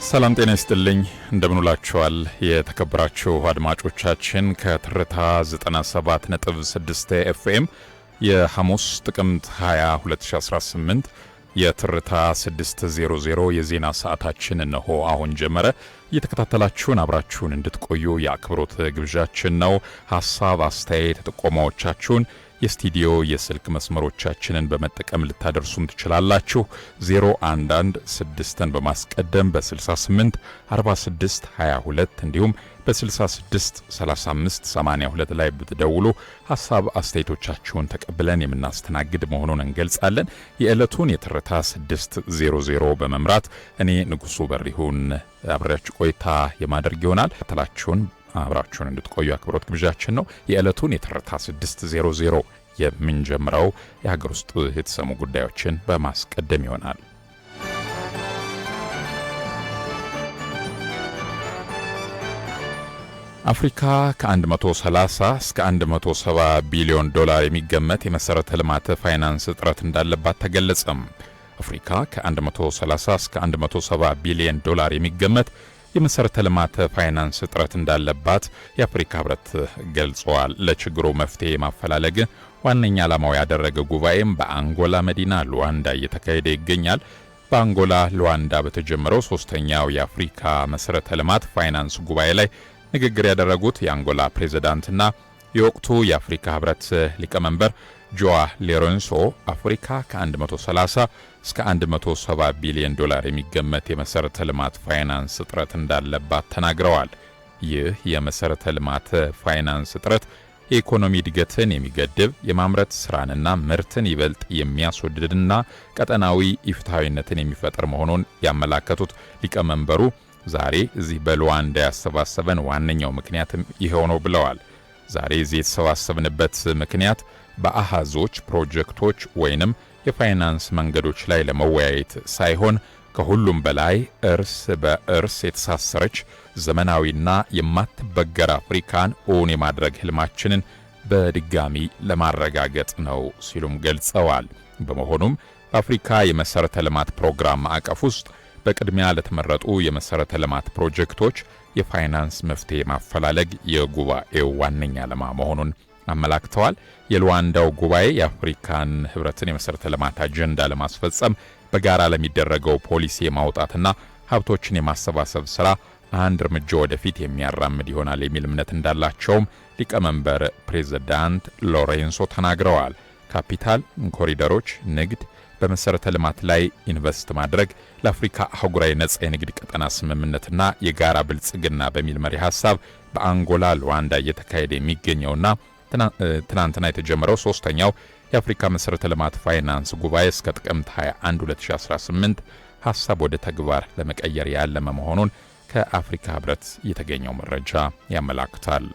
ሰላም ጤና ይስጥልኝ እንደምንላችኋል የተከበራችሁ አድማጮቻችን ከትርታ 97.6 ኤፍኤም የሐሙስ ጥቅምት 20 2018 የትርታ 600 የዜና ሰዓታችን እነሆ አሁን ጀመረ። እየተከታተላችሁን አብራችሁን እንድትቆዩ የአክብሮት ግብዣችን ነው። ሐሳብ፣ አስተያየት፣ ጥቆማዎቻችሁን የስቱዲዮ የስልክ መስመሮቻችንን በመጠቀም ልታደርሱን ትችላላችሁ። 0116ን በማስቀደም በ68 46 22 እንዲሁም በ66 35 82 ላይ ብትደውሉ ሐሳብ አስተያየቶቻችሁን ተቀብለን የምናስተናግድ መሆኑን እንገልጻለን። የዕለቱን የትርታ 600 በመምራት እኔ ንጉሱ በሪሁን አብራችሁ ቆይታ የማደርግ ይሆናል። ተከታተላችሁን አብራችሁን እንድትቆዩ አክብሮት ግብዣችን ነው። የዕለቱን የትርታ 600 የምንጀምረው የሀገር ውስጥ የተሰሙ ጉዳዮችን በማስቀደም ይሆናል። አፍሪካ ከ130 እስከ 170 ቢሊዮን ዶላር የሚገመት የመሰረተ ልማት ፋይናንስ እጥረት እንዳለባት ተገለጸም። አፍሪካ ከ130 እስከ 170 ቢሊዮን ዶላር የሚገመት የመሰረተ ልማት ፋይናንስ እጥረት እንዳለባት የአፍሪካ ህብረት ገልጿል። ለችግሩ መፍትሄ ማፈላለግ ዋነኛ ዓላማው ያደረገ ጉባኤም በአንጎላ መዲና ሉዋንዳ እየተካሄደ ይገኛል። በአንጎላ ሉዋንዳ በተጀመረው ሶስተኛው የአፍሪካ መሰረተ ልማት ፋይናንስ ጉባኤ ላይ ንግግር ያደረጉት የአንጎላ ፕሬዝዳንትና የወቅቱ የአፍሪካ ህብረት ሊቀመንበር ጆዋ ሎሬንሶ አፍሪካ ከ130 እስከ 170 ቢሊዮን ዶላር የሚገመት የመሰረተ ልማት ፋይናንስ እጥረት እንዳለባት ተናግረዋል። ይህ የመሰረተ ልማት ፋይናንስ እጥረት የኢኮኖሚ እድገትን የሚገድብ የማምረት ስራንና ምርትን ይበልጥ የሚያስወድድና ቀጠናዊ ኢፍትሐዊነትን የሚፈጥር መሆኑን ያመላከቱት ሊቀመንበሩ ዛሬ እዚህ በሉዋንዳ ያሰባሰበን ዋነኛው ምክንያትም ይሄው ነው ብለዋል። ዛሬ እዚህ የተሰባሰብንበት ምክንያት በአሃዞች ፕሮጀክቶች ወይንም የፋይናንስ መንገዶች ላይ ለመወያየት ሳይሆን ከሁሉም በላይ እርስ በእርስ የተሳሰረች ዘመናዊና የማትበገር አፍሪካን እውን የማድረግ ህልማችንን በድጋሚ ለማረጋገጥ ነው ሲሉም ገልጸዋል። በመሆኑም በአፍሪካ የመሰረተ ልማት ፕሮግራም ማዕቀፍ ውስጥ በቅድሚያ ለተመረጡ የመሰረተ ልማት ፕሮጀክቶች የፋይናንስ መፍትሄ ማፈላለግ የጉባኤው ዋነኛ ዓላማ መሆኑን አመላክተዋል። የሉዋንዳው ጉባኤ የአፍሪካን ህብረትን የመሰረተ ልማት አጀንዳ ለማስፈጸም በጋራ ለሚደረገው ፖሊሲ የማውጣትና ሀብቶችን የማሰባሰብ ስራ አንድ እርምጃ ወደፊት የሚያራምድ ይሆናል የሚል እምነት እንዳላቸውም ሊቀመንበር ፕሬዝዳንት ሎሬንሶ ተናግረዋል። ካፒታል፣ ኮሪደሮች፣ ንግድ፣ በመሰረተ ልማት ላይ ኢንቨስት ማድረግ ለአፍሪካ አህጉራዊ ነጻ የንግድ ቀጠና ስምምነትና የጋራ ብልጽግና በሚል መሪ ሐሳብ በአንጎላ ሉዋንዳ እየተካሄደ የሚገኘውና ትናንትና የተጀመረው ሶስተኛው የአፍሪካ መሰረተ ልማት ፋይናንስ ጉባኤ እስከ ጥቅምት 21 2018 ሐሳብ ወደ ተግባር ለመቀየር ያለመ መሆኑን ከአፍሪካ ህብረት የተገኘው መረጃ ያመላክታል።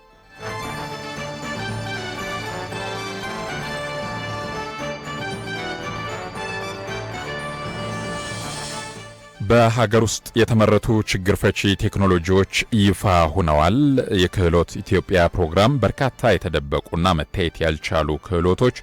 በሀገር ውስጥ የተመረቱ ችግር ፈቺ ቴክኖሎጂዎች ይፋ ሆነዋል። የክህሎት ኢትዮጵያ ፕሮግራም በርካታ የተደበቁና መታየት ያልቻሉ ክህሎቶች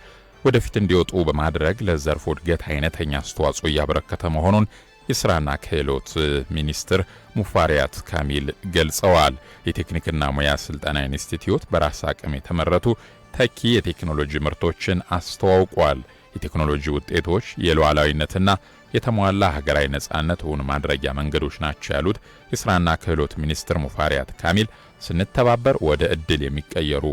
ወደፊት እንዲወጡ በማድረግ ለዘርፉ እድገት አይነተኛ አስተዋጽኦ እያበረከተ መሆኑን የስራና ክህሎት ሚኒስትር ሙፈሪያት ካሚል ገልጸዋል። የቴክኒክና ሙያ ስልጠና ኢንስቲትዩት በራስ አቅም የተመረቱ ተኪ የቴክኖሎጂ ምርቶችን አስተዋውቋል። የቴክኖሎጂ ውጤቶች የሉዓላዊነትና የተሟላ ሀገራዊ ነጻነት እውን ማድረጊያ መንገዶች ናቸው ያሉት የስራና ክህሎት ሚኒስትር ሙፈሪያት ካሚል ስንተባበር ወደ እድል የሚቀየሩ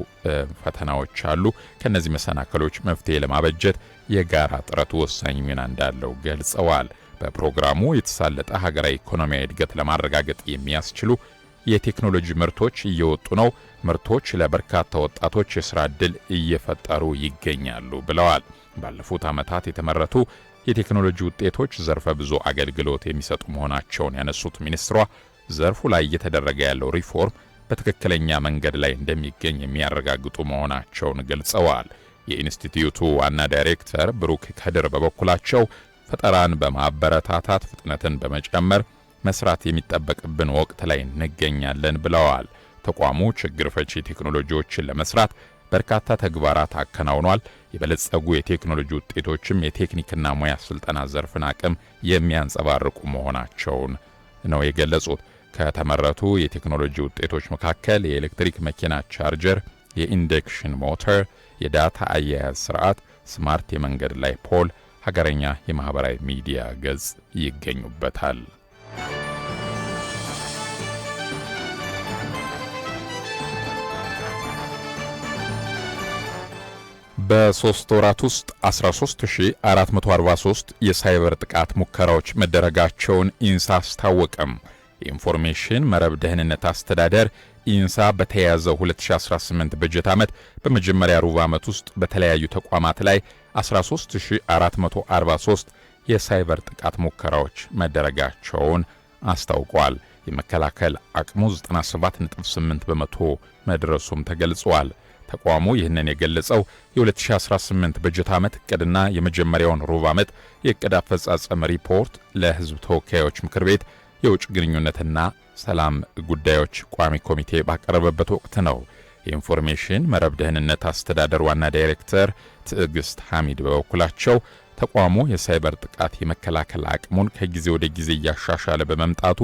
ፈተናዎች አሉ። ከነዚህ መሰናክሎች መፍትሄ ለማበጀት የጋራ ጥረቱ ወሳኝ ሚና እንዳለው ገልጸዋል። በፕሮግራሙ የተሳለጠ ሀገራዊ ኢኮኖሚያዊ እድገት ለማረጋገጥ የሚያስችሉ የቴክኖሎጂ ምርቶች እየወጡ ነው። ምርቶች ለበርካታ ወጣቶች የስራ እድል እየፈጠሩ ይገኛሉ ብለዋል። ባለፉት ዓመታት የተመረቱ የቴክኖሎጂ ውጤቶች ዘርፈ ብዙ አገልግሎት የሚሰጡ መሆናቸውን ያነሱት ሚኒስትሯ ዘርፉ ላይ እየተደረገ ያለው ሪፎርም በትክክለኛ መንገድ ላይ እንደሚገኝ የሚያረጋግጡ መሆናቸውን ገልጸዋል። የኢንስቲትዩቱ ዋና ዳይሬክተር ብሩክ ከድር በበኩላቸው ፈጠራን በማበረታታት ፍጥነትን በመጨመር መስራት የሚጠበቅብን ወቅት ላይ እንገኛለን ብለዋል። ተቋሙ ችግር ፈቺ ቴክኖሎጂዎችን ለመስራት በርካታ ተግባራት አከናውኗል። የበለጸጉ የቴክኖሎጂ ውጤቶችም የቴክኒክና ሙያ ስልጠና ዘርፍን አቅም የሚያንጸባርቁ መሆናቸውን ነው የገለጹት። ከተመረቱ የቴክኖሎጂ ውጤቶች መካከል የኤሌክትሪክ መኪና ቻርጀር፣ የኢንደክሽን ሞተር፣ የዳታ አያያዝ ስርዓት፣ ስማርት የመንገድ ላይ ፖል፣ ሀገረኛ የማህበራዊ ሚዲያ ገጽ ይገኙበታል። በ3 ወራት ውስጥ 13443 የሳይበር ጥቃት ሙከራዎች መደረጋቸውን ኢንሳ አስታወቀም። የኢንፎርሜሽን መረብ ደህንነት አስተዳደር ኢንሳ በተያያዘው 2018 በጀት ዓመት በመጀመሪያ ሩብ ዓመት ውስጥ በተለያዩ ተቋማት ላይ 13443 የሳይበር ጥቃት ሙከራዎች መደረጋቸውን አስታውቋል። የመከላከል አቅሙ 97.8 በመቶ መድረሱም ተገልጿል። ተቋሙ ይህንን የገለጸው የ2018 በጀት ዓመት እቅድና የመጀመሪያውን ሩብ ዓመት የእቅድ አፈጻጸም ሪፖርት ለሕዝብ ተወካዮች ምክር ቤት የውጭ ግንኙነትና ሰላም ጉዳዮች ቋሚ ኮሚቴ ባቀረበበት ወቅት ነው። የኢንፎርሜሽን መረብ ደህንነት አስተዳደር ዋና ዳይሬክተር ትዕግስት ሐሚድ በበኩላቸው ተቋሙ የሳይበር ጥቃት የመከላከል አቅሙን ከጊዜ ወደ ጊዜ እያሻሻለ በመምጣቱ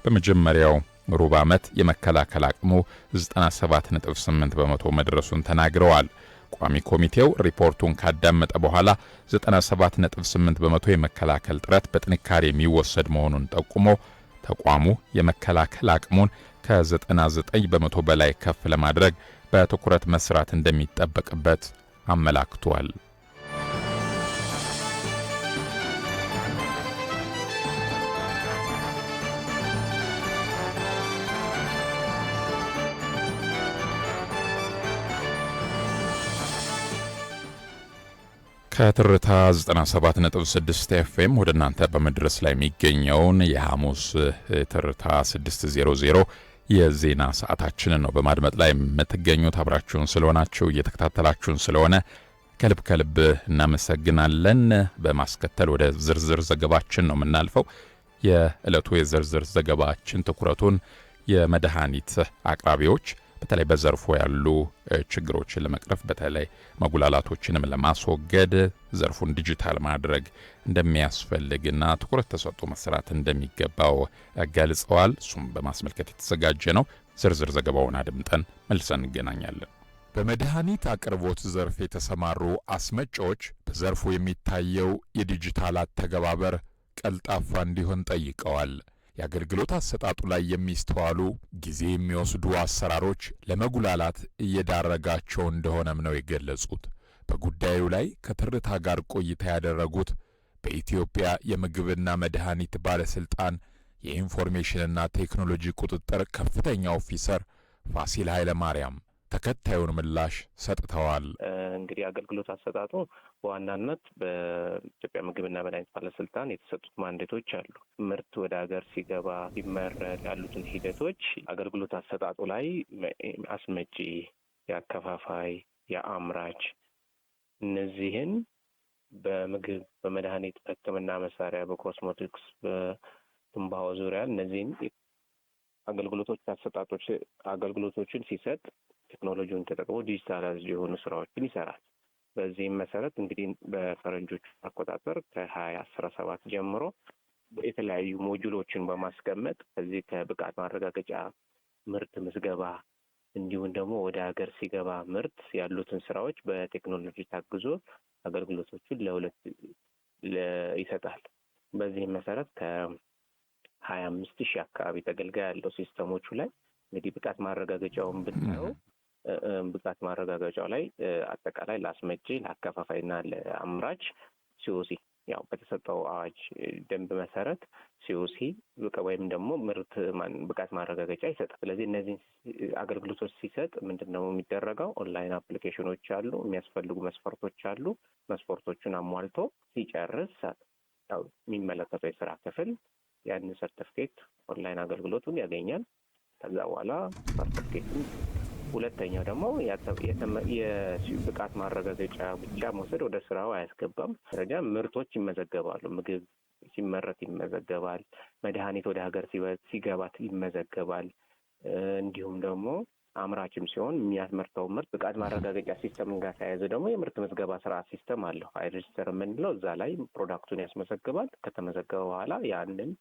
በመጀመሪያው ሩብ ዓመት የመከላከል አቅሙ 97.8 በመቶ መድረሱን ተናግረዋል። ቋሚ ኮሚቴው ሪፖርቱን ካዳመጠ በኋላ 97.8 በመቶ የመከላከል ጥረት በጥንካሬ የሚወሰድ መሆኑን ጠቁሞ ተቋሙ የመከላከል አቅሙን ከ99 በመቶ በላይ ከፍ ለማድረግ በትኩረት መስራት እንደሚጠበቅበት አመላክቷል። ከትርታ 97.6 ኤፍኤም ወደ እናንተ በመድረስ ላይ የሚገኘውን የሐሙስ ትርታ 600 የዜና ሰዓታችንን ነው በማድመጥ ላይ የምትገኙት። አብራችሁን ስለሆናችሁ እየተከታተላችሁን ስለሆነ ከልብ እናመሰግናለን። በማስከተል ወደ ዝርዝር ዘገባችን ነው የምናልፈው። የዕለቱ የዝርዝር ዘገባችን ትኩረቱን የመድኃኒት አቅራቢዎች በተለይ በዘርፉ ያሉ ችግሮችን ለመቅረፍ በተለይ መጉላላቶችንም ለማስወገድ ዘርፉን ዲጂታል ማድረግ እንደሚያስፈልግና ትኩረት ተሰጥቶ መስራት እንደሚገባው ገልጸዋል። እሱም በማስመልከት የተዘጋጀ ነው። ዝርዝር ዘገባውን አድምጠን መልሰን እንገናኛለን። በመድኃኒት አቅርቦት ዘርፍ የተሰማሩ አስመጪዎች በዘርፉ የሚታየው የዲጂታል አተገባበር ቀልጣፋ እንዲሆን ጠይቀዋል። የአገልግሎት አሰጣጡ ላይ የሚስተዋሉ ጊዜ የሚወስዱ አሰራሮች ለመጉላላት እየዳረጋቸው እንደሆነም ነው የገለጹት። በጉዳዩ ላይ ከትርታ ጋር ቆይታ ያደረጉት በኢትዮጵያ የምግብና መድኃኒት ባለስልጣን የኢንፎርሜሽንና ቴክኖሎጂ ቁጥጥር ከፍተኛ ኦፊሰር ፋሲል ኃይለማርያም ተከታዩን ምላሽ ሰጥተዋል። እንግዲህ አገልግሎት አሰጣጡ በዋናነት በኢትዮጵያ ምግብና መድኃኒት ባለስልጣን የተሰጡት ማንዴቶች አሉ። ምርት ወደ ሀገር ሲገባ ሲመረት ያሉትን ሂደቶች አገልግሎት አሰጣጡ ላይ አስመጪ፣ የአከፋፋይ፣ የአምራች እነዚህን በምግብ፣ በመድኃኒት፣ በሕክምና መሳሪያ፣ በኮስሞቲክስ፣ በትንባሆ ዙሪያ እነዚህን አገልግሎቶችን ሲሰጥ ቴክኖሎጂውን ተጠቅሞ ዲጂታላይዝ የሆኑ ስራዎችን ይሰራል። በዚህም መሰረት እንግዲህ በፈረንጆቹ አቆጣጠር ከ2017 ጀምሮ የተለያዩ ሞጁሎችን በማስቀመጥ ከዚህ ከብቃት ማረጋገጫ፣ ምርት ምዝገባ እንዲሁም ደግሞ ወደ ሀገር ሲገባ ምርት ያሉትን ስራዎች በቴክኖሎጂ ታግዞ አገልግሎቶችን ለሁለት ይሰጣል። በዚህም መሰረት ከ25,000 አካባቢ ተገልጋይ ያለው ሲስተሞቹ ላይ እንግዲህ ብቃት ማረጋገጫውን ብናየው ብቃት ማረጋገጫው ላይ አጠቃላይ ለአስመጪ፣ ለአከፋፋይና ለአምራች ሲኦሲ ያው በተሰጠው አዋጅ ደንብ መሰረት ሲኦሲ ወይም ደግሞ ምርት ብቃት ማረጋገጫ ይሰጣል። ስለዚህ እነዚህ አገልግሎቶች ሲሰጥ ምንድነው የሚደረገው? ኦንላይን አፕሊኬሽኖች አሉ፣ የሚያስፈልጉ መስፈርቶች አሉ። መስፈርቶቹን አሟልቶ ሲጨርስ ያው የሚመለከተው የስራ ክፍል ያንን ሰርቲፊኬት ኦንላይን አገልግሎቱን ያገኛል። ከዛ በኋላ ሰርቲፊኬቱን ሁለተኛው ደግሞ የብቃት ማረጋገጫ ብቻ መውሰድ ወደ ስራው አያስገባም። ደረጃ ምርቶች ይመዘገባሉ። ምግብ ሲመረት ይመዘገባል። መድኃኒት ወደ ሀገር ሲገባት ይመዘገባል። እንዲሁም ደግሞ አምራችም ሲሆን የሚያስመርተው ምርት ብቃት ማረጋገጫ ሲስተም ጋር ተያይዞ ደግሞ የምርት ምዝገባ ስርዓት ሲስተም አለው። ሬጅስተር የምንለው እዛ ላይ ፕሮዳክቱን ያስመዘግባል። ከተመዘገበ በኋላ ያንን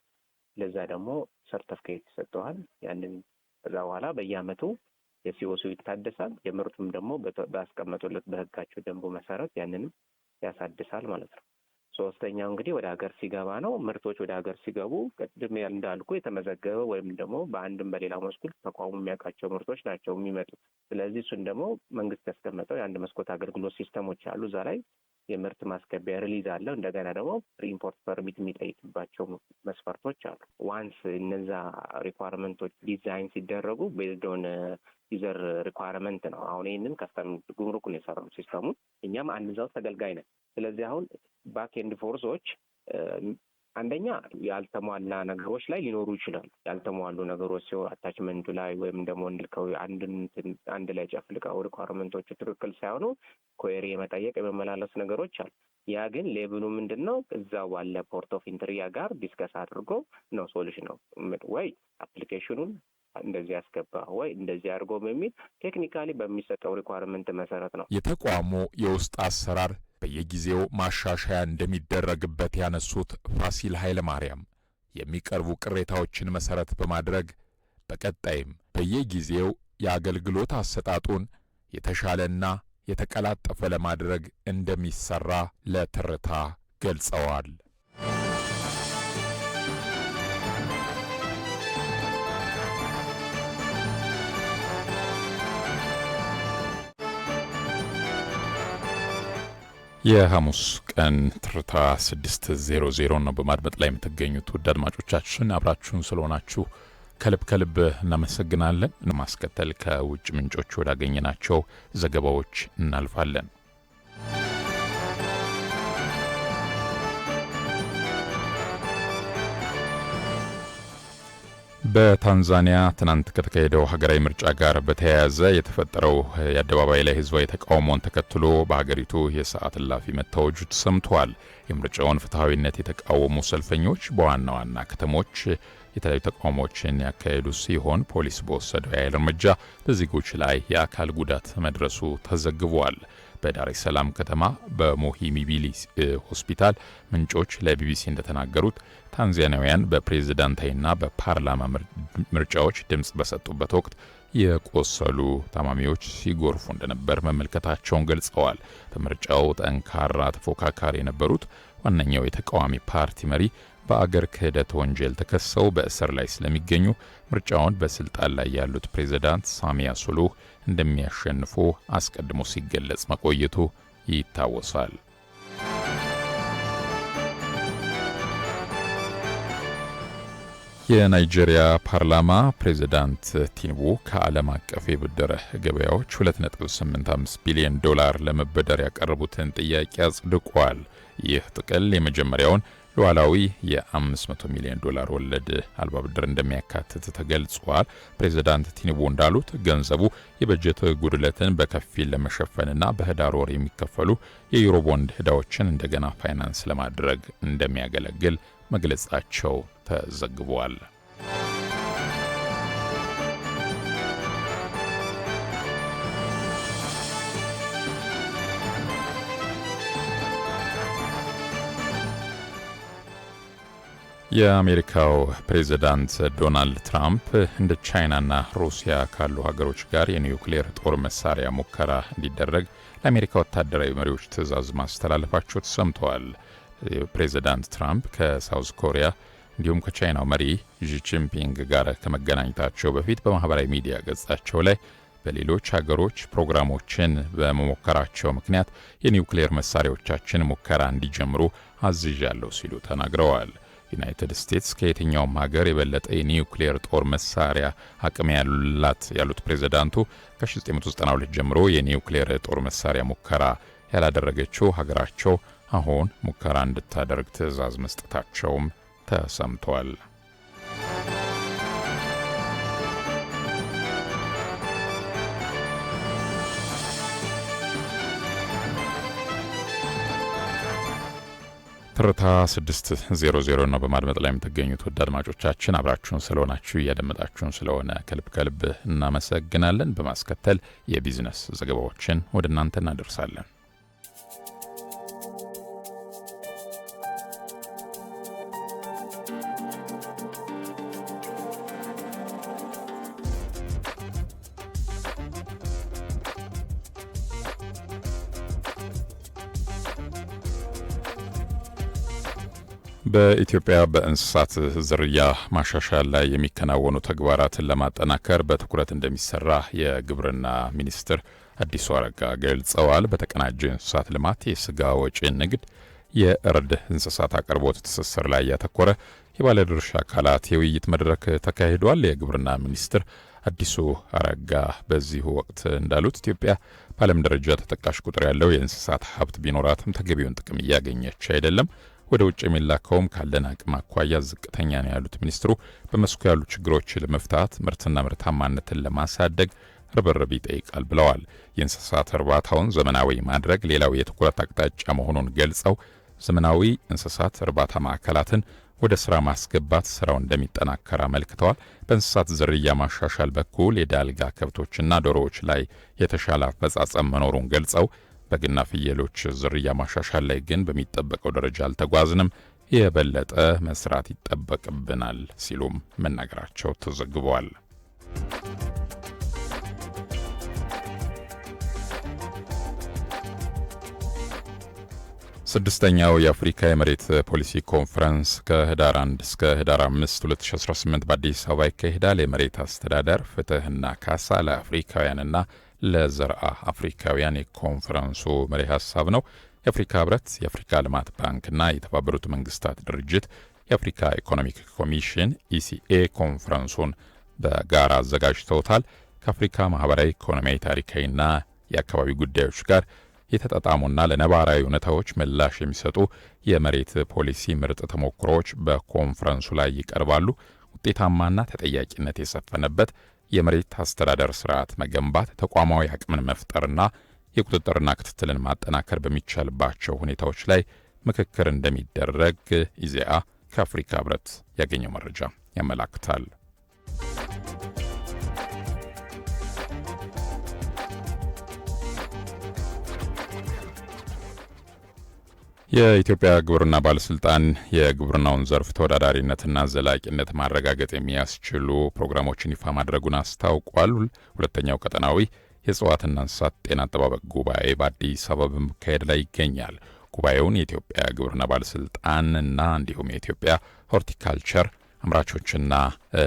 ለዛ ደግሞ ሰርቲፊኬት ይሰጠዋል። ያንን ከዛ በኋላ በየአመቱ የሲኦሲ ይታደሳል። የምርቱም ደግሞ ባስቀመጡለት በህጋቸው ደንቡ መሰረት ያንንም ያሳድሳል ማለት ነው። ሶስተኛው እንግዲህ ወደ ሀገር ሲገባ ነው። ምርቶች ወደ ሀገር ሲገቡ ቅድም እንዳልኩ የተመዘገበ ወይም ደግሞ በአንድም በሌላ መስኩል ተቋሙ የሚያውቃቸው ምርቶች ናቸው የሚመጡት። ስለዚህ እሱን ደግሞ መንግስት ያስቀመጠው የአንድ መስኮት አገልግሎት ሲስተሞች አሉ። እዛ ላይ የምርት ማስገቢያ ሪሊዝ አለው። እንደገና ደግሞ ኢምፖርት ፐርሚት የሚጠይቅባቸው መስፈርቶች አሉ። ዋንስ እነዛ ሪኳርመንቶች ዲዛይን ሲደረጉ ቤዝድ ኦን ዩዘር ሪኳርመንት ነው። አሁን ይህንን ከስተም ጉምሩክን የሰራው ሲስተሙ፣ እኛም አንድ እዛው ተገልጋይ ነን። ስለዚህ አሁን ባክ ኤንድ ፎርሶች አንደኛ ያልተሟላ ነገሮች ላይ ሊኖሩ ይችላሉ። ያልተሟሉ ነገሮች ሲሆን አታችመንቱ ላይ ወይም ደግሞ እንልከው አንድ ላይ ጨፍልቀው ሪኳርመንቶቹ ትክክል ሳይሆኑ ኮየሪ የመጠየቅ የመመላለስ ነገሮች አሉ። ያ ግን ሌብሉ ምንድነው እዛው ባለ ፖርት ኦፍ ኢንትሪያ ጋር ዲስከስ አድርጎ ነው ሶሉሽን ነው ወይ አፕሊኬሽኑን እንደዚህ ያስገባ ወይ እንደዚህ አድርጎ በሚል ቴክኒካሊ በሚሰጠው ሪኳርመንት መሰረት ነው። የተቋሙ የውስጥ አሰራር በየጊዜው ማሻሻያ እንደሚደረግበት ያነሱት ፋሲል ኃይለ ማርያም የሚቀርቡ ቅሬታዎችን መሰረት በማድረግ በቀጣይም በየጊዜው የአገልግሎት አሰጣጡን የተሻለና የተቀላጠፈ ለማድረግ እንደሚሰራ ለትርታ ገልጸዋል። የሐሙስ ቀን ትርታ 600 ነው በማድመጥ ላይ የምትገኙት ውድ አድማጮቻችን፣ አብራችሁን ስለሆናችሁ ከልብ እናመሰግናለን። ማስከተል ከውጭ ምንጮች ወዳገኘናቸው ዘገባዎች እናልፋለን። በታንዛኒያ ትናንት ከተካሄደው ሀገራዊ ምርጫ ጋር በተያያዘ የተፈጠረው የአደባባይ ላይ ህዝባዊ ተቃውሞን ተከትሎ በሀገሪቱ የሰዓት እላፊ መታወጁ ተሰምቷል። የምርጫውን ፍትሐዊነት የተቃወሙ ሰልፈኞች በዋና ዋና ከተሞች የተለያዩ ተቃውሞዎችን ያካሄዱ ሲሆን ፖሊስ በወሰደው የኃይል እርምጃ በዜጎች ላይ የአካል ጉዳት መድረሱ ተዘግቧል። በዳሬ ሰላም ከተማ በሞሂሚቢሊ ሆስፒታል ምንጮች ለቢቢሲ እንደተናገሩት ታንዛኒያውያን በፕሬዝዳንታዊና በፓርላማ ምርጫዎች ድምጽ በሰጡበት ወቅት የቆሰሉ ታማሚዎች ሲጎርፉ እንደነበር መመልከታቸውን ገልጸዋል። በምርጫው ጠንካራ ተፎካካሪ የነበሩት ዋነኛው የተቃዋሚ ፓርቲ መሪ በአገር ክህደት ወንጀል ተከሰው በእስር ላይ ስለሚገኙ ምርጫውን በስልጣን ላይ ያሉት ፕሬዝዳንት ሳሚያ ሱሉህ እንደሚያሸንፉ አስቀድሞ ሲገለጽ መቆየቱ ይታወሳል። የናይጄሪያ ፓርላማ ፕሬዝዳንት ቲኑቡ ከዓለም አቀፍ የብድር ገበያዎች $2.85 ቢሊዮን ለመበደር ያቀረቡትን ጥያቄ አጽድቋል። ይህ ጥቅል የመጀመሪያውን ሉዓላዊ የ$500 ሚሊዮን ወለድ አልባ ብድር እንደሚያካትት ተገልጿል። ፕሬዝዳንት ቲኑቡ እንዳሉት ገንዘቡ የበጀት ጉድለትን በከፊል ለመሸፈንና በህዳር ወር የሚከፈሉ የዩሮ ቦንድ ዕዳዎችን እንደገና ፋይናንስ ለማድረግ እንደሚያገለግል መግለጻቸው ተዘግቧል። የአሜሪካው ፕሬዝዳንት ዶናልድ ትራምፕ እንደ ቻይናና ሩሲያ ካሉ ሀገሮች ጋር የኒውክሌር ጦር መሳሪያ ሙከራ እንዲደረግ ለአሜሪካ ወታደራዊ መሪዎች ትዕዛዝ ማስተላለፋቸው ተሰምተዋል። ፕሬዝዳንት ትራምፕ ከሳውዝ ኮሪያ እንዲሁም ከቻይናው መሪ ዢ ጂንፒንግ ጋር ከመገናኘታቸው በፊት በማህበራዊ ሚዲያ ገጻቸው ላይ በሌሎች ሀገሮች ፕሮግራሞችን በመሞከራቸው ምክንያት የኒውክሌር መሳሪያዎቻችን ሙከራ እንዲጀምሩ አዝዣለሁ ሲሉ ተናግረዋል። ዩናይትድ ስቴትስ ከየትኛውም ሀገር የበለጠ የኒውክሌር ጦር መሳሪያ አቅም ያላት ያሉት ፕሬዝዳንቱ ከ1992 ጀምሮ የኒውክሌር ጦር መሳሪያ ሙከራ ያላደረገችው ሀገራቸው አሁን ሙከራ እንድታደርግ ትዕዛዝ መስጠታቸውም ተሰምቷል። ትርታ 600 ነው በማድመጥ ላይ የምትገኙት ውድ አድማጮቻችን፣ አብራችሁን ስለሆናችሁ እያደመጣችሁን ስለሆነ ከልብ እናመሰግናለን። በማስከተል የቢዝነስ ዘገባዎችን ወደ እናንተ እናደርሳለን። በኢትዮጵያ በእንስሳት ዝርያ ማሻሻል ላይ የሚከናወኑ ተግባራትን ለማጠናከር በትኩረት እንደሚሰራ የግብርና ሚኒስትር አዲሱ አረጋ ገልጸዋል። በተቀናጀ እንስሳት ልማት፣ የስጋ ወጪ ንግድ፣ የእርድ እንስሳት አቅርቦት ትስስር ላይ ያተኮረ የባለድርሻ አካላት የውይይት መድረክ ተካሂዷል። የግብርና ሚኒስትር አዲሱ አረጋ በዚሁ ወቅት እንዳሉት ኢትዮጵያ በዓለም ደረጃ ተጠቃሽ ቁጥር ያለው የእንስሳት ሀብት ቢኖራትም ተገቢውን ጥቅም እያገኘች አይደለም። ወደ ውጭ የሚላከውም ካለን አቅም አኳያ ዝቅተኛ ነው ያሉት ሚኒስትሩ በመስኩ ያሉ ችግሮችን ለመፍታት ምርትና ምርታማነትን ለማሳደግ ርብርብ ይጠይቃል ብለዋል። የእንስሳት እርባታውን ዘመናዊ ማድረግ ሌላው የትኩረት አቅጣጫ መሆኑን ገልጸው ዘመናዊ እንስሳት እርባታ ማዕከላትን ወደ ስራ ማስገባት ስራው እንደሚጠናከር አመልክተዋል። በእንስሳት ዝርያ ማሻሻል በኩል የዳልጋ ከብቶችና ዶሮዎች ላይ የተሻለ አፈጻጸም መኖሩን ገልጸው በግና ፍየሎች ዝርያ ማሻሻል ላይ ግን በሚጠበቀው ደረጃ አልተጓዝንም፣ የበለጠ መስራት ይጠበቅብናል ሲሉም መናገራቸው ተዘግቧል። ስድስተኛው የአፍሪካ የመሬት ፖሊሲ ኮንፈረንስ ከህዳር 1 እስከ ህዳር 5 2018 በአዲስ አበባ ይካሄዳል። የመሬት አስተዳደር ፍትህና ካሳ ለአፍሪካውያንና ለዘርአ አፍሪካውያን የኮንፈረንሱ መሪ ሀሳብ ነው። የአፍሪካ ህብረት፣ የአፍሪካ ልማት ባንክና የተባበሩት መንግስታት ድርጅት የአፍሪካ ኢኮኖሚክ ኮሚሽን ኢሲኤ ኮንፈረንሱን በጋራ አዘጋጅተውታል። ከአፍሪካ ማህበራዊ፣ ኢኮኖሚያዊ፣ ታሪካዊና የአካባቢ ጉዳዮች ጋር የተጣጣሙና ለነባራዊ ሁኔታዎች ምላሽ የሚሰጡ የመሬት ፖሊሲ ምርጥ ተሞክሮዎች በኮንፈረንሱ ላይ ይቀርባሉ። ውጤታማና ተጠያቂነት የሰፈነበት የመሬት አስተዳደር ስርዓት መገንባት፣ ተቋማዊ አቅምን መፍጠርና የቁጥጥርና ክትትልን ማጠናከር በሚቻልባቸው ሁኔታዎች ላይ ምክክር እንደሚደረግ ኢዜአ ከአፍሪካ ህብረት ያገኘው መረጃ ያመላክታል። የኢትዮጵያ ግብርና ባለስልጣን የግብርናውን ዘርፍ ተወዳዳሪነትና ዘላቂነት ማረጋገጥ የሚያስችሉ ፕሮግራሞችን ይፋ ማድረጉን አስታውቋል። ሁለተኛው ቀጠናዊ የእጽዋትና እንስሳት ጤና አጠባበቅ ጉባኤ በአዲስ አበባ በመካሄድ ላይ ይገኛል። ጉባኤውን የኢትዮጵያ ግብርና ባለስልጣንና እንዲሁም የኢትዮጵያ ሆርቲካልቸር አምራቾችና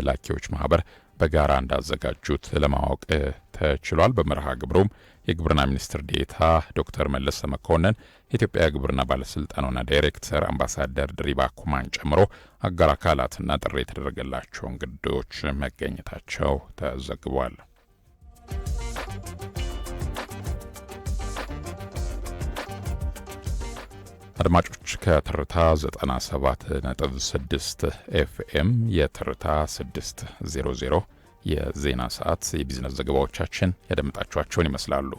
ላኪዎች ማህበር በጋራ እንዳዘጋጁት ለማወቅ ተችሏል። በመርሃ ግብሩም የግብርና ሚኒስትር ዴኤታ ዶክተር መለሰ መኮንን፣ የኢትዮጵያ ግብርና ባለስልጣን ዋና ዳይሬክተር አምባሳደር ድሪባ ኩማን ጨምሮ አጋር አካላትና ጥሪ የተደረገላቸው እንግዶች መገኘታቸው ተዘግቧል። አድማጮች ከትርታ 97.6 ኤፍኤም የትርታ 600 የዜና ሰዓት የቢዝነስ ዘገባዎቻችን ያደመጣችኋቸውን ይመስላሉ።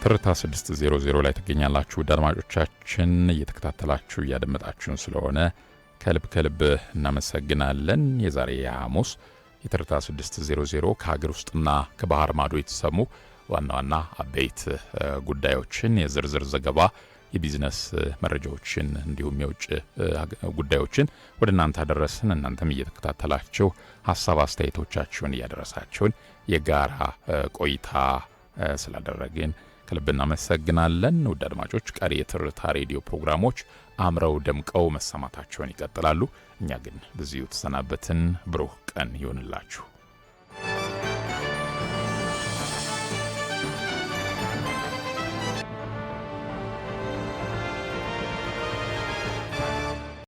ትርታ 600 ላይ ትገኛላችሁ። አድማጮቻችን እየተከታተላችሁ እያደመጣችሁን ስለሆነ ከልብ እናመሰግናለን። የዛሬ ሐሙስ የትርታ 600 ከሀገር ውስጥና ከባህር ማዶ የተሰሙ ዋና ዋና አበይት ጉዳዮችን የዝርዝር ዘገባ፣ የቢዝነስ መረጃዎችን እንዲሁም የውጭ ጉዳዮችን ወደ እናንተ አደረስን። እናንተም እየተከታተላችሁ ሀሳብ አስተያየቶቻችሁን እያደረሳችሁን የጋራ ቆይታ ስላደረግን ከልብ እናመሰግናለን። ውድ አድማጮች ቀሪ የትርታ ሬዲዮ ፕሮግራሞች አምረው ደምቀው መሰማታቸውን ይቀጥላሉ። እኛ ግን በዚሁ ተሰናበትን። ብሩህ ቀን ይሆንላችሁ።